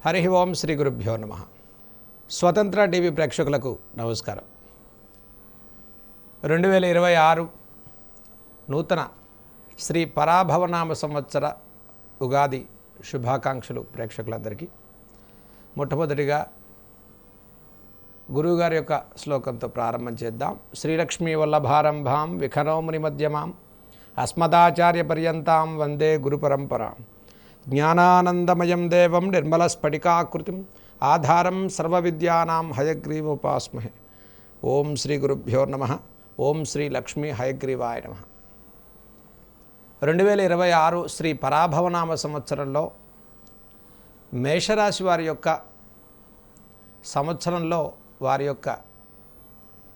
హరి ఓం శ్రీ గురుభ్యో నమః. స్వతంత్ర టీవీ ప్రేక్షకులకు నమస్కారం. 2026 నూతన శ్రీ పరాభవనామ సంవత్సర ఉగాది శుభాకాంక్షలు ప్రేక్షకులందరికీ. మొట్టమొదటిగా గురువుగారి యొక్క శ్లోకంతో ప్రారంభం చేద్దాం. శ్రీలక్ష్మీ వల్లభారంభాం విఖనోముని మధ్యమాం అస్మదాచార్య పర్యంతాం వందే గురు పరంపరాం. జ్ఞానానందమయం దేవం నిర్మలస్ఫటికాకృతిం ఆధారం సర్వవిద్యానాం హయగ్రీవోపాస్మహే. ఓం శ్రీ గురుభ్యో నమః. ఓం శ్రీ లక్ష్మీ హయగ్రీవాయ నమః. 2026 శ్రీ పరాభవనామ సంవత్సరంలో మేషరాశి వారి యొక్క సంవత్సరంలో వారి యొక్క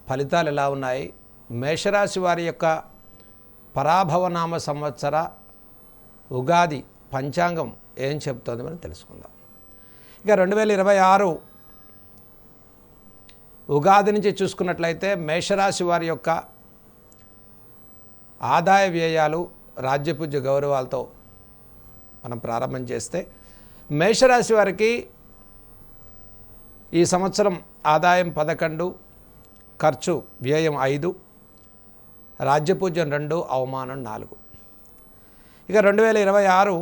ఫలితాలు ఎలా ఉన్నాయి, మేషరాశి వారి యొక్క పరాభవనామ సంవత్సర ఉగాది పంచాంగం ఏం చెప్తోంది మనం తెలుసుకుందాం. ఇక 2026 ఉగాది నుంచి చూసుకున్నట్లయితే మేషరాశి వారి యొక్క ఆదాయ వ్యయాలు రాజ్యపూజ్య గౌరవాలతో మనం ప్రారంభం చేస్తే, మేషరాశి వారికి ఈ సంవత్సరం ఆదాయం 11, ఖర్చు వ్యయం 5, రాజ్యపూజ్యం 2, అవమానం 4. ఇక 2026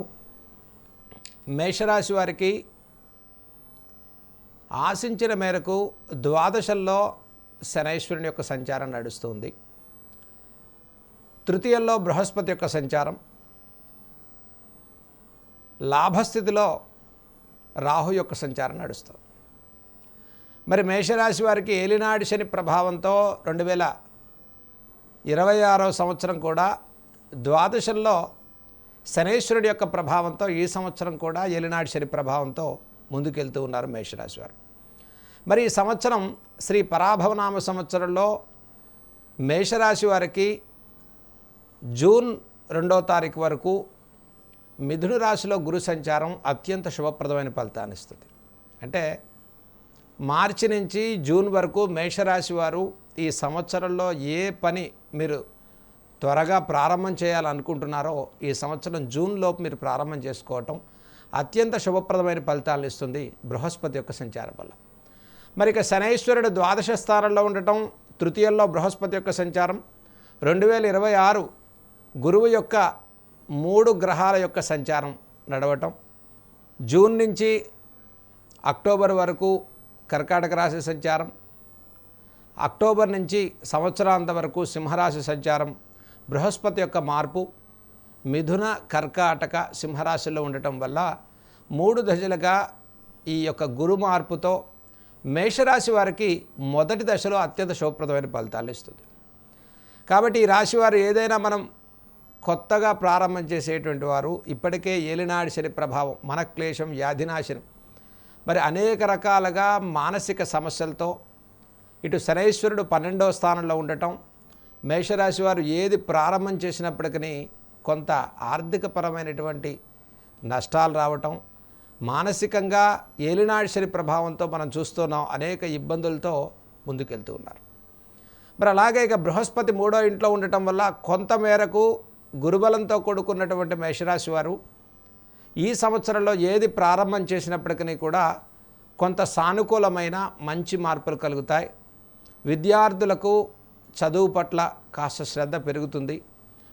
మేషరాశి వారికి ఆశించిన మేరకు ద్వాదశంలో శనైశ్వరుని యొక్క సంచారం నడుస్తుంది. తృతీయంలో బృహస్పతి యొక్క సంచారం, లాభస్థితిలో రాహు యొక్క సంచారం నడుస్తుంది. మరి మేషరాశి వారికి ఏలినాడి శని ప్రభావంతో 2026 సంవత్సరం కూడా ద్వాదశంలో శనైశ్వరుడి యొక్క ప్రభావంతో ఈ సంవత్సరం కూడా ఏలినాడి శని ప్రభావంతో ముందుకెళ్తూ ఉన్నారు మేషరాశి వారు. మరి ఈ సంవత్సరం శ్రీ పరాభవనామ సంవత్సరంలో మేషరాశి వారికి జూన్ 2వ తారీఖు వరకు మిథున రాశిలో గురు సంచారం అత్యంత శుభప్రదమైన ఫలితాన్ని ఇస్తుంది. అంటే మార్చి నుంచి జూన్ వరకు మేషరాశి వారు ఈ సంవత్సరంలో ఏ పని మీరు త్వరగా ప్రారంభం చేయాలనుకుంటున్నారో ఈ సంవత్సరం జూన్ లోపు మీరు ప్రారంభం చేసుకోవటం అత్యంత శుభప్రదమైన ఫలితాలను ఇస్తుంది బృహస్పతి యొక్క సంచారం వల్ల. మరి ఇక శనైశ్వరుడు ద్వాదశ స్థానంలో ఉండటం, తృతీయంలో బృహస్పతి యొక్క సంచారం, 2026 గురువు యొక్క 3 గ్రహాల యొక్క సంచారం నడవటం, జూన్ నుంచి అక్టోబర్ వరకు కర్కాటక రాశి సంచారం, అక్టోబర్ నుంచి సంవత్సరాంతం వరకు సింహరాశి సంచారం, బృహస్పతి యొక్క మార్పు మిథున కర్కాటక సింహరాశిలో ఉండటం వల్ల 3 దశలుగా ఈ యొక్క గురు మార్పుతో మేషరాశి వారికి మొదటి దశలో అత్యంత శుభప్రదమైన ఫలితాలు ఇస్తుంది. కాబట్టి ఈ రాశి వారు ఏదైనా మనం కొత్తగా ప్రారంభం చేసేటువంటి వారు ఇప్పటికే ఏలినాడి శని ప్రభావం, మనక్లేశం, వ్యాధినాశనం, మరి అనేక రకాలుగా మానసిక సమస్యలతో ఇటు శనైశ్వరుడు 12వ స్థానంలో ఉండటం, మేషరాశి వారు ఏది ప్రారంభం చేసినప్పటికీ కొంత ఆర్థికపరమైనటువంటి నష్టాలు రావటం, మానసికంగా ఏలినాడి శని ప్రభావంతో మనం చూస్తున్నాం అనేక ఇబ్బందులతో ముందుకెళ్తూ ఉన్నారు. మరి అలాగే ఇక బృహస్పతి 3వ ఇంట్లో ఉండటం వల్ల కొంతమేరకు గురుబలంతో కూడుకున్నటువంటి మేషరాశి వారు ఈ సంవత్సరంలో ఏది ప్రారంభం చేసినప్పటికీ కూడా కొంత సానుకూలమైన మంచి మార్పులు కలుగుతాయి. విద్యార్థులకు చదువు పట్ల కాస్త శ్రద్ధ పెరుగుతుంది.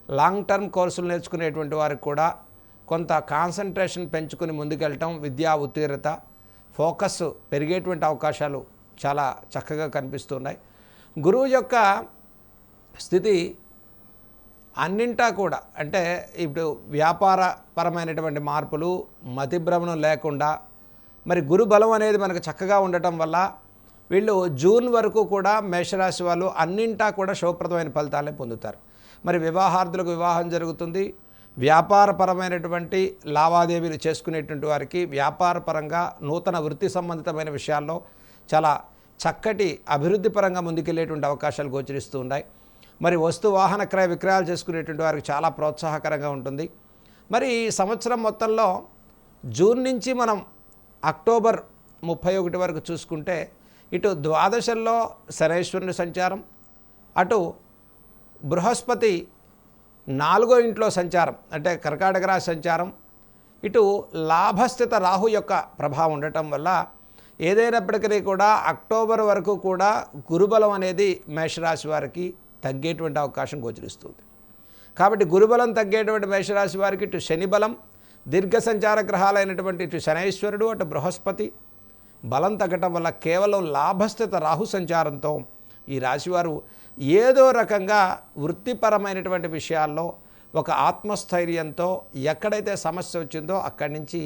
లాంగ్ టర్మ్ కోర్సులు నేర్చుకునేటువంటి వారికి కూడా కొంత కాన్సన్ట్రేషన్ పెంచుకుని ముందుకెళ్ళటం, విద్యా ఉత్తీర్ణత, ఫోకస్ పెరిగేటువంటి అవకాశాలు చాలా చక్కగా కనిపిస్తున్నాయి. గురువు యొక్క స్థితి అన్నింటా కూడా అంటే ఇప్పుడు వ్యాపారపరమైనటువంటి మార్పులు, మతిభ్రమణం లేకుండా మరి గురు బలం అనేది మనకు చక్కగా ఉండటం వల్ల వీళ్ళు జూన్ వరకు కూడా మేషరాశి వాళ్ళు అన్నింటా కూడా శుభప్రదమైన ఫలితాలే పొందుతారు. మరి వివాహార్థులకు వివాహం జరుగుతుంది. వ్యాపారపరమైనటువంటి లావాదేవీలు చేసుకునేటువంటి వారికి వ్యాపారపరంగా నూతన వృత్తి సంబంధితమైన విషయాల్లో చాలా చక్కటి అభివృద్ధి పరంగా ముందుకెళ్ళేటువంటి అవకాశాలు గోచరిస్తూ ఉన్నాయి. మరి వస్తు వాహన క్రయ విక్రయాలు చేసుకునేటువంటి వారికి చాలా ప్రోత్సాహకరంగా ఉంటుంది. మరి ఈ సంవత్సరం మొత్తంలో జూన్ నుంచి మనం అక్టోబర్ 31 వరకు చూసుకుంటే ఇటు ద్వాదశంలో శనైశ్వరుని సంచారం, అటు బృహస్పతి 4వ ఇంట్లో సంచారం అంటే కర్కాటక రాశి సంచారం, ఇటు లాభస్థిత రాహు యొక్క ప్రభావం ఉండటం వల్ల ఏదైనప్పటికీ కూడా అక్టోబర్ వరకు కూడా గురుబలం అనేది మేషరాశి వారికి తగ్గేటువంటి అవకాశం గోచరిస్తుంది. కాబట్టి గురుబలం తగ్గేటువంటి మేషరాశి వారికి ఇటు శని బలం, దీర్ఘ సంచార గ్రహాలైనటువంటి ఇటు శనైశ్వరుడు, అటు బృహస్పతి బలం తగ్గటం వల్ల కేవలం లాభస్థిత రాహు సంచారంతో ఈ రాశివారు ఏదో రకంగా వృత్తిపరమైనటువంటి విషయాల్లో ఒక ఆత్మస్థైర్యంతో ఎక్కడైతే సమస్య వచ్చిందో అక్కడి నుంచి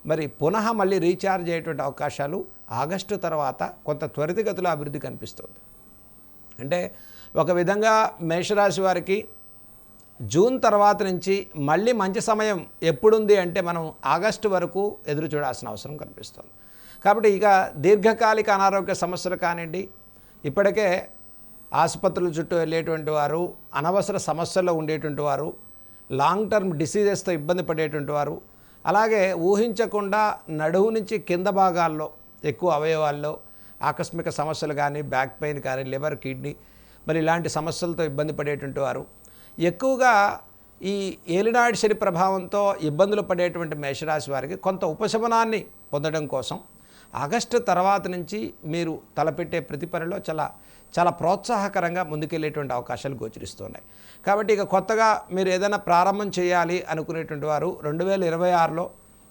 మరి పునః మళ్ళీ రీఛార్జ్ అయ్యేటువంటి అవకాశాలు ఆగస్టు తర్వాత కొంత త్వరితగతిలో అభివృద్ధి కనిపిస్తుంది. అంటే ఒక విధంగా మేషరాశి వారికి జూన్ తర్వాత నుంచి మళ్ళీ మంచి సమయం ఎప్పుడుంది అంటే మనం ఆగస్టు వరకు ఎదురు చూడాల్సిన అవసరం కనిపిస్తుంది. కాబట్టి ఇక దీర్ఘకాలిక అనారోగ్య సమస్యలు కానివ్వండి, ఇప్పటికే ఆసుపత్రుల చుట్టూ వెళ్ళేటువంటి వారు, అనవసర సమస్యల్లో ఉండేటువంటి వారు, లాంగ్ టర్మ్ డిసీజెస్తో ఇబ్బంది పడేటువంటి వారు, అలాగే ఊహించకుండా నడుము నుంచి కింద భాగాల్లో ఎక్కువ అవయవాల్లో ఆకస్మిక సమస్యలు కానీ, బ్యాక్ పెయిన్ కానీ, లివర్, కిడ్నీ మరి ఇలాంటి సమస్యలతో ఇబ్బంది పడేటువంటి వారు, ఎక్కువగా ఈ ఏలినాటి శని ప్రభావంతో ఇబ్బందులు పడేటువంటి మేషరాశి వారికి కొంత ఉపశమనాన్ని పొందడం కోసం ఆగస్టు తర్వాత నుంచి మీరు తలపెట్టే ప్రతి పనిలో చాలా ప్రోత్సాహకరంగా ముందుకెళ్ళేటువంటి అవకాశాలు గోచరిస్తున్నాయి. కాబట్టి ఇక కొత్తగా మీరు ఏదైనా ప్రారంభం చేయాలి అనుకునేటువంటి వారు 2026లో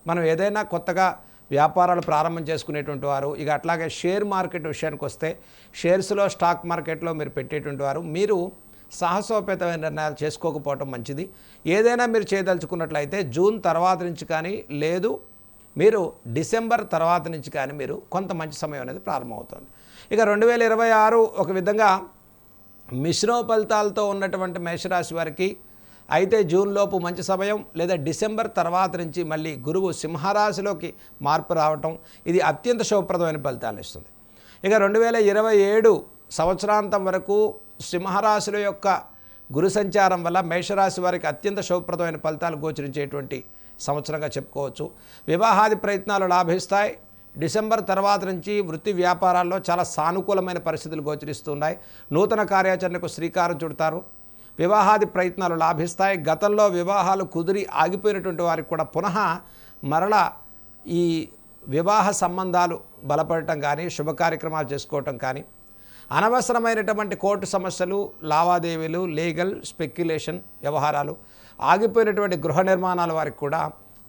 మనం ఏదైనా కొత్తగా వ్యాపారాలు ప్రారంభం చేసుకునేటువంటి వారు, ఇక అట్లాగే షేర్ మార్కెట్ విషయానికి వస్తే షేర్స్లో స్టాక్ మార్కెట్లో మీరు పెట్టేటువంటి వారు మీరు సాహసోపేతమైన నిర్ణయాలు చేసుకోకపోవటం మంచిది. ఏదైనా మీరు చేయదలుచుకున్నట్లయితే జూన్ తర్వాత నుంచి కానీ, లేదు మీరు డిసెంబర్ తర్వాత నుంచి కానీ మీరు కొంత మంచి సమయం అనేది ప్రారంభమవుతుంది. ఇక 2026 ఒక విధంగా మిశ్రమ ఫలితాలతో ఉన్నటువంటి మేషరాశి వారికి అయితే జూన్లోపు మంచి సమయం, లేదా డిసెంబర్ తర్వాత నుంచి మళ్ళీ గురువు సింహరాశిలోకి మార్పు రావటం ఇది అత్యంత శుభప్రదమైన ఫలితాలను ఇస్తుంది. ఇక 2027 సంవత్సరాంతం వరకు సింహరాశుల యొక్క గురు సంచారం వల్ల మేషరాశి వారికి అత్యంత శుభప్రదమైన ఫలితాలు గోచరించేటువంటి సంవత్సరంగా చెప్పుకోవచ్చు. వివాహాది ప్రయత్నాలు లాభిస్తాయి. డిసెంబర్ తర్వాత నుంచి వృత్తి వ్యాపారాల్లో చాలా సానుకూలమైన పరిస్థితులు గోచరిస్తున్నాయి. నూతన కార్యాచరణకు శ్రీకారం చుడతారు. వివాహాది ప్రయత్నాలు లాభిస్తాయి. గతంలో వివాహాలు కుదిరి ఆగిపోయినటువంటి వారికి కూడా పునః మరలా ఈ వివాహ సంబంధాలు బలపడటం కానీ, శుభ కార్యక్రమాలు చేసుకోవటం కానీ, అనవసరమైనటువంటి కోర్టు సమస్యలు, లావాదేవీలు, లీగల్ స్పెక్యులేషన్ వ్యవహారాలు, ఆగిపోయినటువంటి గృహ నిర్మాణాల వారికి కూడా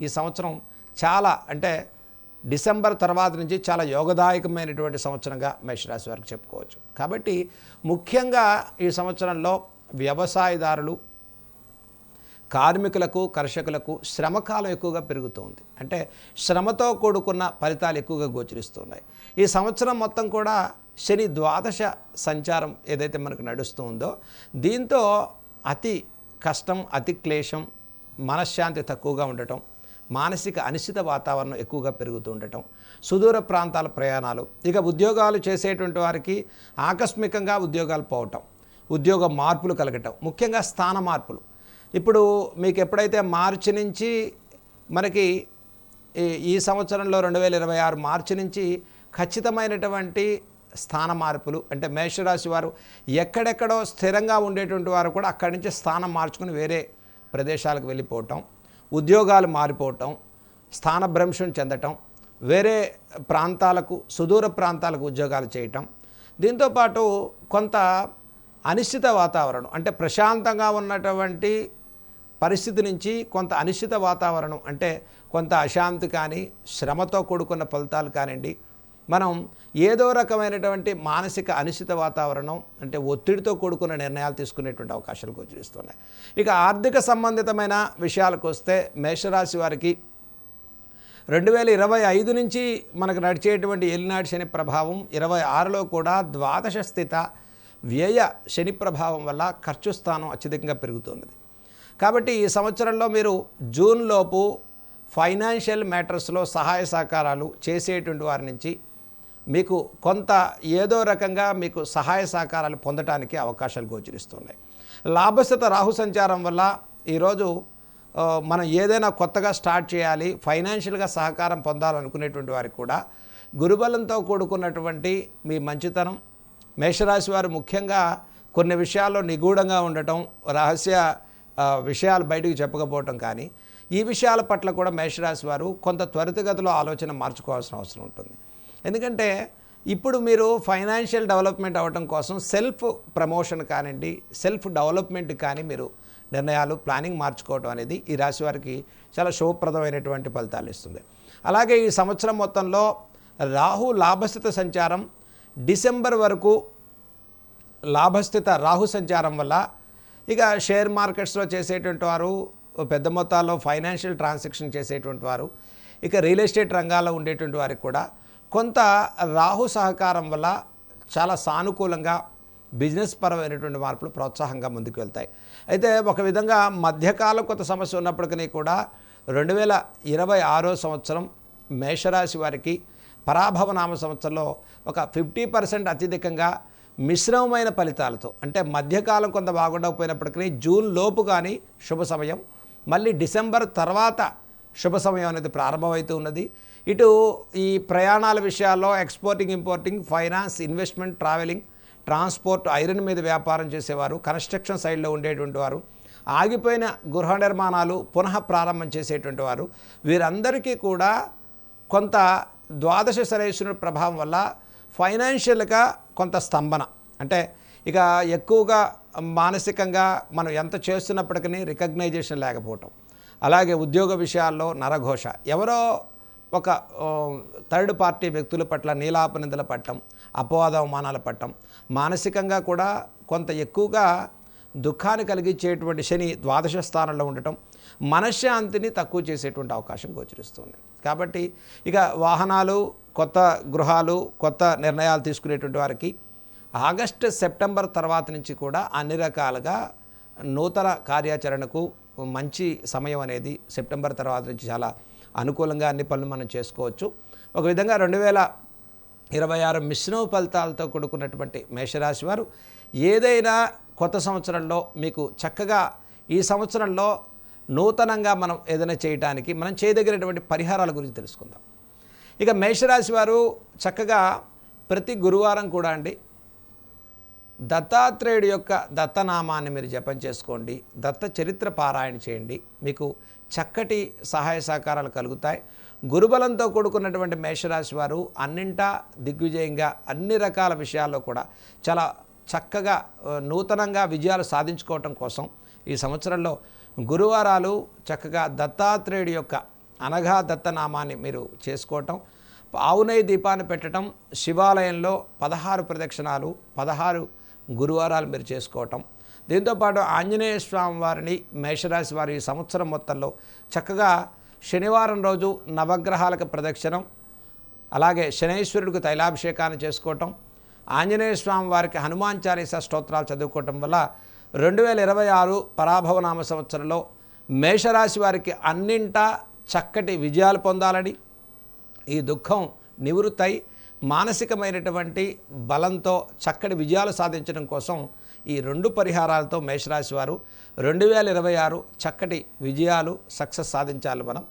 ఈ సంవత్సరం చాలా అంటే డిసెంబర్ తర్వాత నుంచి చాలా యోగదాయకమైనటువంటి సంవత్సరంగా మేషరాశి వారికి చెప్పుకోవచ్చు. కాబట్టి ముఖ్యంగా ఈ సంవత్సరంలో వ్యవసాయదారులు, కార్మికులకు, కర్షకులకు శ్రమకాలం ఎక్కువగా పెరుగుతుంది. అంటే శ్రమతో కూడుకున్న ఫలితాలు ఎక్కువగా గోచరిస్తున్నాయి. ఈ సంవత్సరం మొత్తం కూడా శని ద్వాదశ సంచారం ఏదైతే మనకు నడుస్తూ ఉందో దీంతో అతి కష్టం, అతి క్లేశం, మనశ్శాంతి తక్కువగా ఉండటం, మానసిక అనిశ్చిత వాతావరణం ఎక్కువగా పెరుగుతూ ఉండటం, సుదూర ప్రాంతాల ప్రయాణాలు, ఇక ఉద్యోగాలు చేసేటువంటి వారికి ఆకస్మికంగా ఉద్యోగాలు పోవటం, ఉద్యోగ మార్పులు కలగటం, ముఖ్యంగా స్థాన మార్పులు. ఇప్పుడు మీకు ఎప్పుడైతే మార్చి నుంచి మనకి ఈ సంవత్సరంలో 2026 మార్చి నుంచి ఖచ్చితమైనటువంటి స్థాన మార్పులు, అంటే మేషరాశి వారు ఎక్కడెక్కడో స్థిరంగా ఉండేటువంటి వారు కూడా అక్కడి నుంచి స్థానం మార్చుకుని వేరే ప్రదేశాలకు వెళ్ళిపోవటం, ఉద్యోగాలు మారిపోవటం, స్థానభ్రంశం చెందటం, వేరే ప్రాంతాలకు, సుదూర ప్రాంతాలకు ఉద్యోగాలు చేయటం, దీంతోపాటు కొంత అనిశ్చిత వాతావరణం, అంటే ప్రశాంతంగా ఉన్నటువంటి పరిస్థితి నుంచి కొంత అనిశ్చిత వాతావరణం, అంటే కొంత అశాంతి కానీ, శ్రమతో కూడుకున్న ఫలితాలు కానివ్వండి, మనం ఏదో రకమైనటువంటి మానసిక అనిశ్చిత వాతావరణం, అంటే ఒత్తిడితో కూడుకున్న నిర్ణయాలు తీసుకునేటువంటి అవకాశాలు గోచరిస్తున్నాయి. ఇక ఆర్థిక సంబంధితమైన విషయాలకు వస్తే మేషరాశి వారికి 2025 నుంచి మనకు నడిచేటువంటి ఏలినాటి శని ప్రభావం 26లో కూడా ద్వాదశ స్థిత వ్యయ శని ప్రభావం వల్ల ఖర్చు స్థానం అత్యధికంగా పెరుగుతున్నది. కాబట్టి ఈ సంవత్సరంలో మీరు జూన్ లోపు ఫైనాన్షియల్ మ్యాటర్స్లో సహాయ సహకారాలు చేసేటువంటి వారి నుంచి మీకు కొంత ఏదో రకంగా మీకు సహాయ సహకారాలు పొందడానికి అవకాశాలు గోచరిస్తున్నాయి. లాభస్థిత రాహు సంచారం వల్ల ఈరోజు మనం ఏదైనా కొత్తగా స్టార్ట్ చేయాలి, ఫైనాన్షియల్గా సహకారం పొందాలనుకునేటువంటి వారికి కూడా గురుబలంతో కూడుకున్నటువంటి మీ మంచితనం, మేషరాశి వారు ముఖ్యంగా కొన్ని విషయాల్లో నిగూఢంగా ఉండటం, రహస్య విషయాలు బయటకు చెప్పకపోవటం కానీ, ఈ విషయాల పట్ల కూడా మేషరాశి వారు కొంత త్వరితగతిలో ఆలోచన మార్చుకోవాల్సిన అవసరం ఉంటుంది. ఎందుకంటే ఇప్పుడు మీరు ఫైనాన్షియల్ డెవలప్మెంట్ అవ్వడం కోసం సెల్ఫ్ ప్రమోషన్ కానివ్వండి, సెల్ఫ్ డెవలప్మెంట్ కానీ మీరు నిర్ణయాలు ప్లానింగ్ మార్చుకోవడం అనేది ఈ రాశి వారికి చాలా శుభప్రదమైనటువంటి ఫలితాలు ఇస్తుంది. అలాగే ఈ సంవత్సరం మొత్తంలో రాహు లాభస్థిత సంచారం డిసెంబర్ వరకు లాభస్థిత రాహు సంచారం వల్ల ఇక షేర్ మార్కెట్స్లో చేసేటువంటి వారు, పెద్ద మొత్తాల్లో ఫైనాన్షియల్ ట్రాన్సాక్షన్ చేసేటువంటి వారు, ఇక రియల్ ఎస్టేట్ రంగాల్లో ఉండేటువంటి వారికి కూడా కొంత రాహు సహకారం వల్ల చాలా సానుకూలంగా బిజినెస్ పరమైనటువంటి మార్పులు ప్రోత్సాహంగా ముందుకు వెళ్తాయి. అయితే ఒక విధంగా మధ్యకాలం కొంత సమస్య ఉన్నప్పటికీ కూడా 2026 సంవత్సరం మేషరాశి వారికి పరాభవనామ సంవత్సరంలో ఒక 50% అత్యధికంగా మిశ్రమమైన ఫలితాలతో, అంటే మధ్యకాలం కొంత బాగుండకపోయినప్పటికీ జూన్ లోపు కానీ శుభ సమయం, మళ్ళీ డిసెంబర్ తర్వాత శుభ సమయం అనేది ప్రారంభమవుతూ ఉన్నది. ఇటు ఈ ప్రయాణాల విషయాల్లో exporting, importing, finance, investment, travelling, transport, iron మీద వ్యాపారం చేసేవారు, కన్స్ట్రక్షన్ సైడ్లో ఉండేటువంటి వారు, ఆగిపోయిన గృహ నిర్మాణాలు పునః ప్రారంభం చేసేటువంటి వారు, వీరందరికీ కూడా కొంత ద్వాదశ శనైశ్వరుని ప్రభావం వల్ల ఫైనాన్షియల్గా కొంత స్తంభన, అంటే ఇక ఎక్కువగా మానసికంగా మనం ఎంత చేస్తున్నప్పటికీ రికగ్నైజేషన్ లేకపోవటం, అలాగే ఉద్యోగ విషయాల్లో నరఘోష, ఎవరో ఒక థర్డ్ పార్టీ వ్యక్తుల పట్ల నీలాపనిందల పట్టడం, అపవాద అవమానాల పట్టడం, మానసికంగా కూడా కొంత ఎక్కువగా దుఃఖాన్ని కలిగించేటువంటి శని ద్వాదశ స్థానంలో ఉండటం మనశ్శాంతిని తక్కువ చేసేటువంటి అవకాశం గోచరిస్తుంది. కాబట్టి ఇక వాహనాలు, కొత్త గృహాలు, కొత్త నిర్ణయాలు తీసుకునేటువంటి వారికి ఆగస్టు, సెప్టెంబర్ తర్వాత నుంచి కూడా అన్ని రకాలుగా నూతన కార్యాచరణకు మంచి సమయం అనేది సెప్టెంబర్ తర్వాత నుంచి చాలా అనుకూలంగా అన్ని పనులు మనం చేసుకోవచ్చు. ఒక విధంగా 2026 మిశ్రమ ఫలితాలతో కూడుకున్నటువంటి మేషరాశి వారు ఏదైనా కొత్త సంవత్సరంలో మీకు చక్కగా ఈ సంవత్సరంలో నూతనంగా మనం ఏదైనా చేయడానికి మనం చేయదగినటువంటి పరిహారాల గురించి తెలుసుకుందాం. ఇక మేషరాశి వారు చక్కగా ప్రతి గురువారం కూడా అండి దత్తాత్రేయుడి యొక్క దత్తనామాన్ని మీరు జపం చేసుకోండి, దత్త చరిత్ర పారాయణ చేయండి, మీకు చక్కటి సహాయ సహకారాలు కలుగుతాయి. గురుబలంతో కూడుకున్నటువంటి మేషరాశి వారు అన్నింటా దిగ్విజయంగా అన్ని రకాల విషయాల్లో కూడా చాలా చక్కగా నూతనంగా విజయాలు సాధించుకోవటం కోసం ఈ సంవత్సరంలో గురువారాలు చక్కగా దత్తాత్రేయుడి యొక్క అనఘా దత్తనామాన్ని మీరు చేసుకోవటం, ఆవునేయి దీపాన్ని పెట్టడం, శివాలయంలో 16 ప్రదక్షిణాలు 16 గురువారాలు మీరు చేసుకోవటం, దీంతోపాటు ఆంజనేయ స్వామి వారిని మేషరాశి వారి ఈ సంవత్సరం మొత్తంలో చక్కగా శనివారం రోజు నవగ్రహాలకు ప్రదక్షిణం, అలాగే శనైశ్వరుడికి తైలాభిషేకాన్ని చేసుకోవటం, ఆంజనేయ స్వామి వారికి హనుమాన్ చాలీసా స్తోత్రాలు చదువుకోవటం వల్ల 2026 పరాభవనామ సంవత్సరంలో మేషరాశి వారికి అన్నింటా చక్కటి విజయాలు పొందాలని, ఈ దుఃఖం నివృత్తై మానసికమైనటువంటి బలంతో చక్కటి విజయాలు సాధించడం కోసం ఈ 2 పరిహారాలతో మేషరాశి వారు 2026 చక్కటి విజయాలు సక్సెస్ సాధించాలి మనం